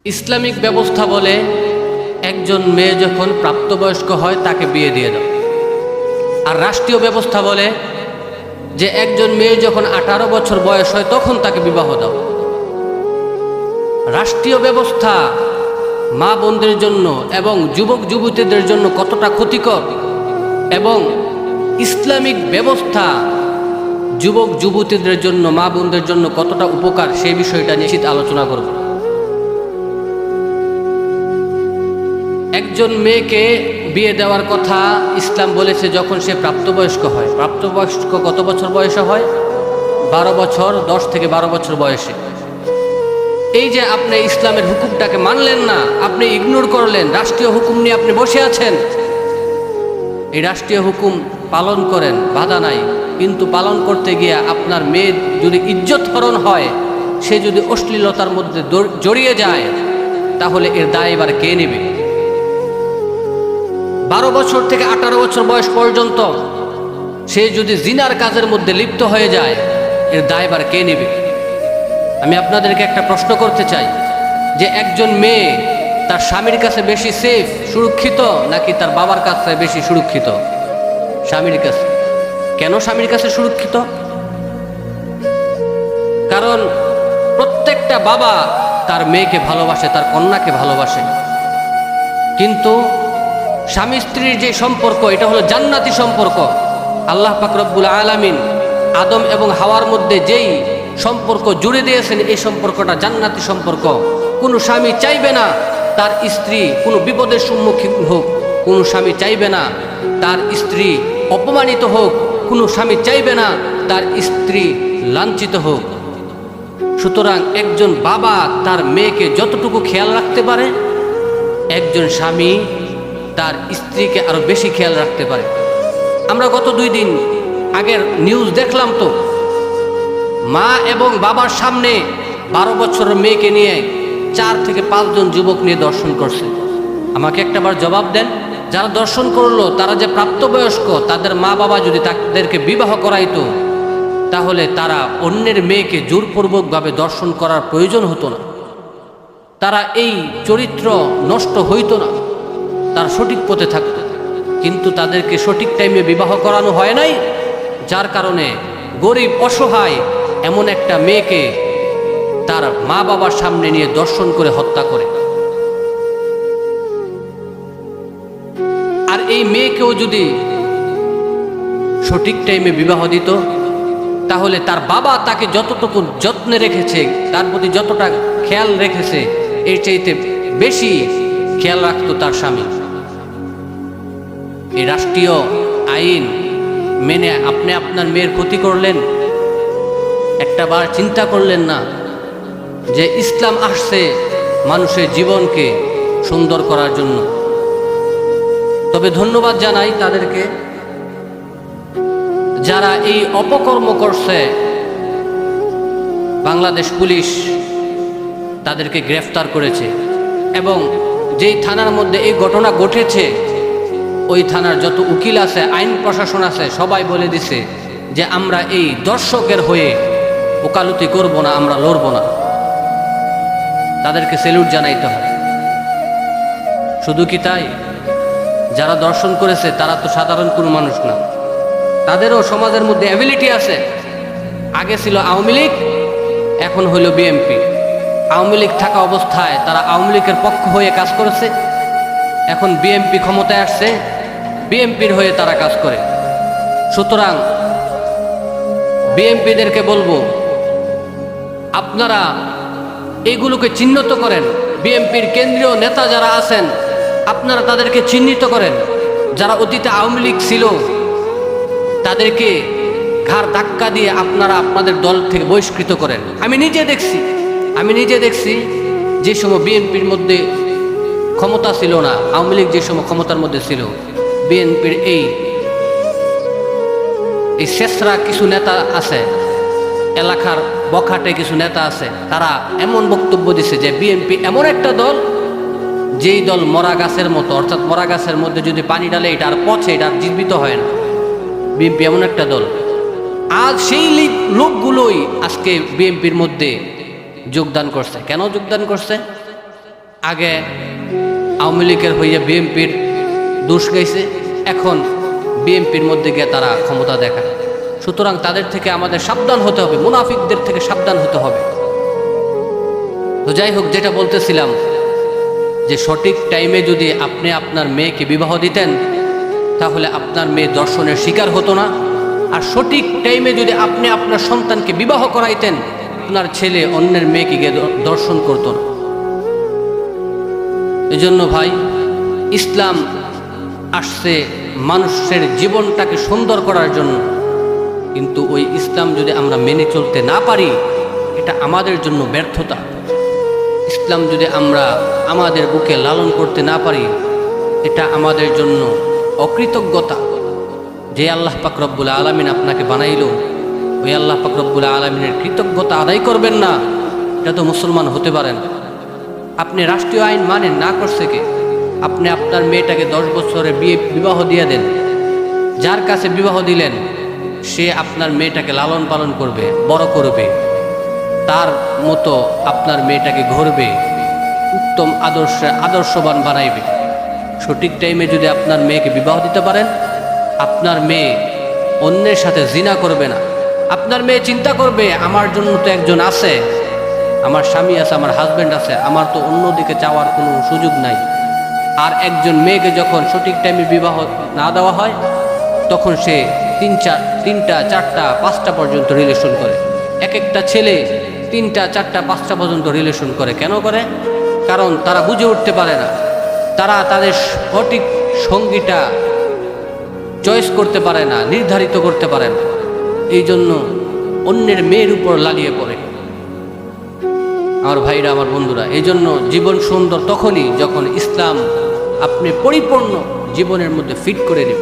Islamic ব্যবস্থা বলে একজন মেয়ে যখন প্রাপ্তবয়স্ক হয় তাকে বিয়ে দিয়ে দাও। আর রাষ্ট্রীয় ব্যবস্থা বলে যে একজন মেয়ে যখন 18 বছর বয়স হয় তখন তাকে বিবাহ দাও। রাষ্ট্রীয় ব্যবস্থা মা বোনদের জন্য এবং যুবক যুবতীদের জন্য কতটা ক্ষতিকর এবং ইসলামিক ব্যবস্থা যুবক যুবতীদের জন্য মা বোনদের জন্য কতটা উপকার সেই বিষয়টা নিশ্চিত আলোচনা করব। একজন মেয়েকে বিয়ে দেওয়ার কথা ইসলাম বলেছে যখন সে প্রাপ্তবয়স্ক হয়। প্রাপ্তবয়স্ক কত বছর বয়সে হয়? 12 বছর, 10 থেকে 12 বছর বয়সে। এই যে আপনি ইসলামের হুকুমটাকে মানলেন না, আপনি ইগনোর করলেন, রাষ্ট্রীয় হুকুম নিয়ে আপনি বসে আছেন। এই রাষ্ট্রীয় হুকুম পালন করেন, বাধা নাই, কিন্তু পালন করতে গিয়ে আপনার মেয়ের যদি ইজ্জত হরণ হয়, সে যদি অশ্লীলতার মধ্যে জড়িয়ে যায়, তাহলে এর দায় এবার কে নেবে? 12 বছর থেকে 18 বছর বয়স পর্যন্ত সে যদি জিনার কাজের মধ্যে লিপ্ত হয়ে যায়, এর দায়ভার কে নেবে? আমি আপনাদেরকে একটা প্রশ্ন করতে চাই যে একজন মেয়ে তার স্বামীর কাছে বেশি সেফ, সুরক্ষিত, নাকি তার বাবার কাছে বেশি সুরক্ষিত? স্বামীর কাছে। কেন স্বামীর কাছে সুরক্ষিত? কারণ প্রত্যেকটা বাবা তার মেয়েকে ভালোবাসে, তার কন্যাকে ভালোবাসে, কিন্তু স্বামী স্ত্রীর যে সম্পর্ক, এটা হলো জান্নাতি সম্পর্ক। আল্লাহ পাক রব্বুল আলামিন আদম এবং হাওয়ার মধ্যে যেই সম্পর্ক জুড়ে দিয়েছেন, এই সম্পর্কটা জান্নাতি সম্পর্ক। কোনো স্বামী চাইবে না তার স্ত্রী কোনো বিপদের সম্মুখীন হোক, কোনো স্বামী চাইবে না তার স্ত্রী অপমানিত হোক, কোনো স্বামী চাইবে না তার স্ত্রী লাঞ্ছিত হোক। সুতরাং একজন বাবা তার মেয়েকে যতটুকু খেয়াল রাখতে পারে, একজন স্বামী তার স্ত্রীকে আরো বেশি খেয়াল রাখতে পারে। আমরা গত 2 দিন আগের নিউজ দেখলাম তো, মা এবং বাবার সামনে 12 বছরের মেয়েকে নিয়ে 4 থেকে 5 জন যুবক নিয়ে দর্শন করছে। আমাকে একটাবার জবাব দেন, যারা দর্শন করলো তারা যে প্রাপ্তবয়স্ক, তাদের মা বাবা যদি তাদেরকে বিবাহ করাইতো, তাহলে তারা অন্যের মেয়েকে জোরপূর্বকভাবে দর্শন করার প্রয়োজন হতো না, তারা এই চরিত্র নষ্ট হইতো না, তার সঠিক পথে থাকত। কিন্তু তাদেরকে সঠিক টাইমে বিবাহ করানো হয় নাই, যার কারণে গরিব অসহায় এমন একটা মেয়েকে তার মা বাবার সামনে নিয়ে দর্শন করে হত্যা করে। আর এই মেয়েকেও যদি সঠিক টাইমে বিবাহ দিত, তাহলে তার বাবা তাকে যতটুকু যত্নে রেখেছে, তার প্রতি যতটা খেয়াল রেখেছে, এর চাইতে বেশি খেয়াল রাখত তার স্বামী। এই রাষ্ট্রীয় আইন মেনে আপনি আপনার মেয়ের ক্ষতি করলেন, একটা বার চিন্তা করলেন না যে ইসলাম আসছে মানুষের জীবনকে সুন্দর করার জন্য? তবে ধন্যবাদ জানাই তাদেরকে যারা এই অপকর্ম করছে। বাংলাদেশ পুলিশ তাদেরকে গ্রেফতার করেছে এবং যেই থানার মধ্যে এই ঘটনা ঘটেছে, ওই থানার যত উকিল আছে, আইন প্রশাসন আছে, সবাই বলে দিছে যে আমরা এই দর্শকের হয়ে ওকালতি করব না, আমরা লড়ব না। তাদেরকে স্যালুট জানাইতে হয়। শুধু কি তাই? যারা দর্শন করেছে তারা তো সাধারণ কোনো মানুষ না, তাদেরও সমাজের মধ্যে অ্যাবিলিটি আছে। আগে ছিল আওয়ামী লীগ, এখন হইল বিএনপি। আওয়ামী লীগ থাকা অবস্থায় তারা আওয়ামী লীগের পক্ষ হয়ে কাজ করেছে, এখন বিএনপি ক্ষমতায় আসছে, বিএনপির হয়ে তারা কাজ করে। সুতরাং বিএনপিদেরকে বলবো, আপনারা এগুলোকে চিহ্নিত করেন। বিএনপির কেন্দ্রীয় নেতা যারা আছেন, আপনারা তাদেরকে চিহ্নিত করেন। যারা অতীতে আওয়ামী লীগ ছিল, তাদেরকে ঘাড় ধাক্কা দিয়ে আপনারা আপনাদের দল থেকে বহিষ্কৃত করেন। আমি নিজে দেখছি যে সময় বিএনপির মধ্যে ক্ষমতা ছিল না, আওয়ামী লীগ যে সময় ক্ষমতার মধ্যে ছিল, বিএনপির এই শেষরা কিছু নেতা আছে, এলাকার বখাটে কিছু নেতা আছে, তারা এমন বক্তব্য দিছে যে বিএনপি এমন একটা দল, যেই দল মরা গাছের মতো, অর্থাৎ মরা গাছের মধ্যে যদি পানি ডালে এটা আর পচে, এটা আর জীবিত হয় না। বিএনপি এমন একটা দল। আজ সেই লোকগুলোই আজকে বিএনপির মধ্যে যোগদান করছে। কেন যোগদান করছে? আগে আওয়ামী লীগের হইয়া বিএনপির দোষ গাইছে, এখন বিএনপির মধ্যে গিয়ে তারা ক্ষমতা দেখায়। সুতরাং তাদের থেকে আমাদের সাবধান হতে হবে, মুনাফিকদের থেকে সাবধান হতে হবে। তো যাই হোক, যেটা বলতেছিলাম যে সঠিক টাইমে যদি আপনি আপনার মেয়েকে বিবাহ দিতেন তাহলে আপনার মেয়ে দর্শনের শিকার হতো না। আর সঠিক টাইমে যদি আপনি আপনার সন্তানকে বিবাহ করাইতেন, আপনার ছেলে অন্যের মেয়েকে গিয়ে দর্শন করত না। এজন্য ভাই, ইসলাম আসছে মানুষের জীবনটাকে সুন্দর করার জন্য, কিন্তু ওই ইসলাম যদি আমরা মেনে চলতে না পারি, এটা আমাদের জন্য ব্যর্থতা। ইসলাম যদি আমরা আমাদের বুকে লালন করতে না পারি, এটা আমাদের জন্য অকৃতজ্ঞতা। যে আল্লাহ পাক রব্বুল আলামিন আপনাকে বানাইল, ওই আল্লাহ পাক রব্বুল আলামিনের কৃতজ্ঞতা আদায় করবেন না, এটা তো মুসলমান হতে পারেন। আপনি রাষ্ট্রীয় আইন মানেন না, করছে কে? আপনি আপনার মেয়েটাকে 10 বছরে বিবাহ দিয়ে দেন, যার কাছে বিবাহ দিলেন সে আপনার মেয়েটাকে লালন পালন করবে, বড় করবে, তার মতো আপনার মেয়েটাকে গড়বে, উত্তম আদর্শবান বানাইবে। সঠিক টাইমে যদি আপনার মেয়েকে বিবাহ দিতে পারেন, আপনার মেয়ে অন্যের সাথে জিনা করবে না। আপনার মেয়ে চিন্তা করবে, আমার জন্য তো একজন আছে, আমার স্বামী আছে, আমার হাজব্যান্ড আছে, আমার তো অন্যদিকে যাওয়ার কোনো সুযোগ নাই। আর একজন মেয়েকে যখন সঠিক টাইমে বিবাহ না দেওয়া হয়, তখন সে 3টা 4টা 5টা পর্যন্ত রিলেশন করে। এক একটা ছেলে 3টা 4টা 5টা পর্যন্ত রিলেশন করে। কেন করে? কারণ তারা বুঝে উঠতে পারে না, তারা তাদের সঠিক সঙ্গীটা চয়েস করতে পারে না, নির্ধারিত করতে পারে না। এই জন্য অন্যের মেয়ের উপর লালিয়ে পড়ে। আমার ভাইরা, আমার বন্ধুরা, এই জন্য জীবন সুন্দর তখনই যখন ইসলাম আপনি পরিপূর্ণ জীবনের মধ্যে ফিট করে নেবেন।